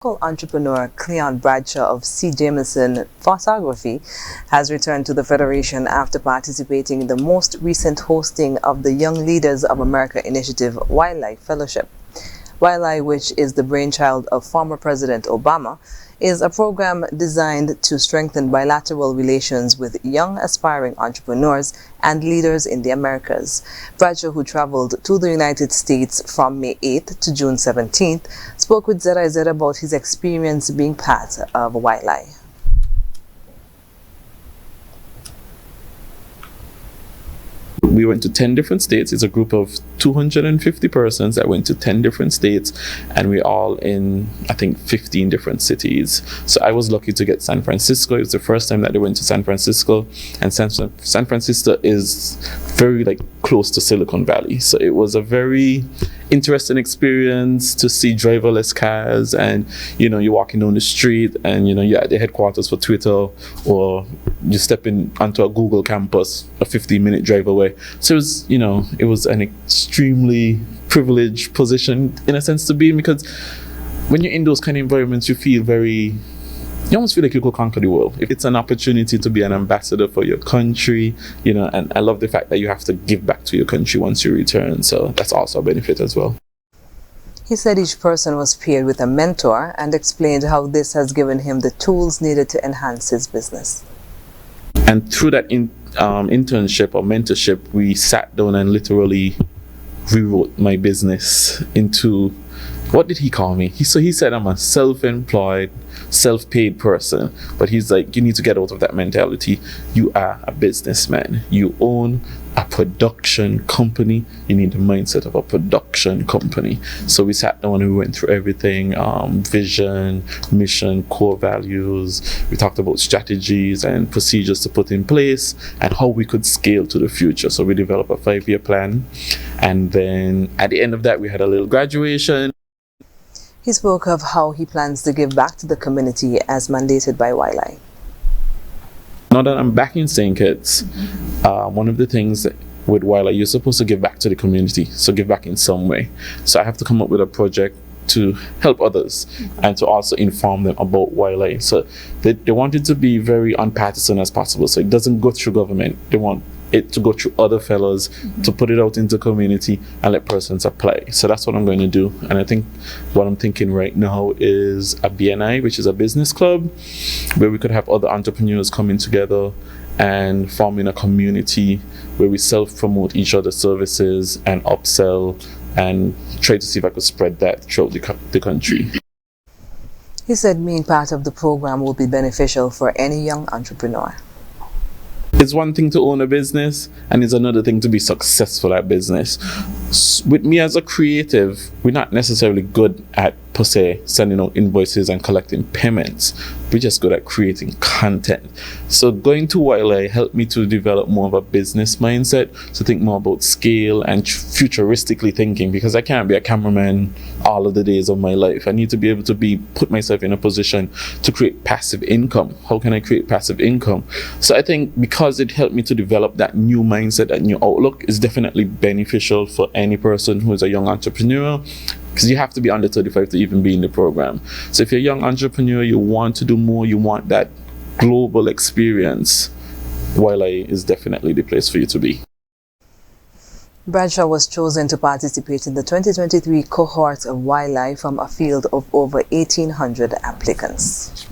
Local entrepreneur Cleon Bradshaw of C. Jameson Photography has returned to the Federation after participating in the most recent hosting of the Young Leaders of America Initiative YLIA Fellowship. YLIA, which is the brainchild of former President Obama, is a program designed to strengthen bilateral relations with young aspiring entrepreneurs and leaders in the Americas. Bradshaw, who traveled to the United States from May 8th to June 17th, spoke with ZIZ about his experience being part of YLIA. We went to 10 different states. It's a group of 250 persons that went to 10 different states, and we're all in, I think, 15 different cities. So I was lucky to get San Francisco. It was the first time that they went to San Francisco, and San Francisco is very close to Silicon Valley. So it was a very interesting experience to see driverless cars, and you're walking down the street and you're at the headquarters for Twitter, or you're stepping onto a Google campus a 15-minute drive away. So it was an extremely privileged position in a sense to be in, because when you're in those kind of environments, you almost feel like you could conquer the world. It's an opportunity to be an ambassador for your country, and I love the fact that you have to give back to your country once you return. So that's also a benefit as well. He said each person was paired with a mentor and explained how this has given him the tools needed to enhance his business. And through that internship or mentorship, we sat down and literally rewrote my business into, what did he call me? He said I'm a self-employed, self-paid person, but he's like, you need to get out of that mentality. You are a businessman. You own a production company. You need the mindset of a production company. So we sat down and we went through everything, vision, mission, core values. We talked about strategies and procedures to put in place and how we could scale to the future. So we developed a 5-year plan, and then at the end of that we had a little graduation. He spoke of how he plans to give back to the community as mandated by YLIA. Now that I'm back in St. Kitts, one of the things with YLIA, you're supposed to give back to the community, so give back in some way. So I have to come up with a project to help others and to also inform them about YLIA. So they want it to be very unpartisan as possible, so it doesn't go through government. They want it to go through other fellows, to put it out into community and let persons apply. So that's what I'm going to do. And I think what I'm thinking right now is a BNI, which is a business club, where we could have other entrepreneurs coming together and forming a community where we self-promote each other's services and upsell, and try to see if I could spread that throughout the country. He said being part of the program will be beneficial for any young entrepreneur. It's one thing to own a business, and it's another thing to be successful at business. With me as a creative, we're not necessarily good at, per se, sending out invoices and collecting payments. We're just good at creating content. So going to YLIA helped me to develop more of a business mindset, to think more about scale and futuristically thinking, because I can't be a cameraman all of the days of my life. I need to be able to put myself in a position to create passive income. How can I create passive income? So I think because it helped me to develop that new mindset, that new outlook, is definitely beneficial for any person who is a young entrepreneur, because you have to be under 35 to even be in the program. So if you're a young entrepreneur, you want to do more, you want that global experience, YLIA is definitely the place for you to be. Bradshaw was chosen to participate in the 2023 cohort of YLIA from a field of over 1,800 applicants.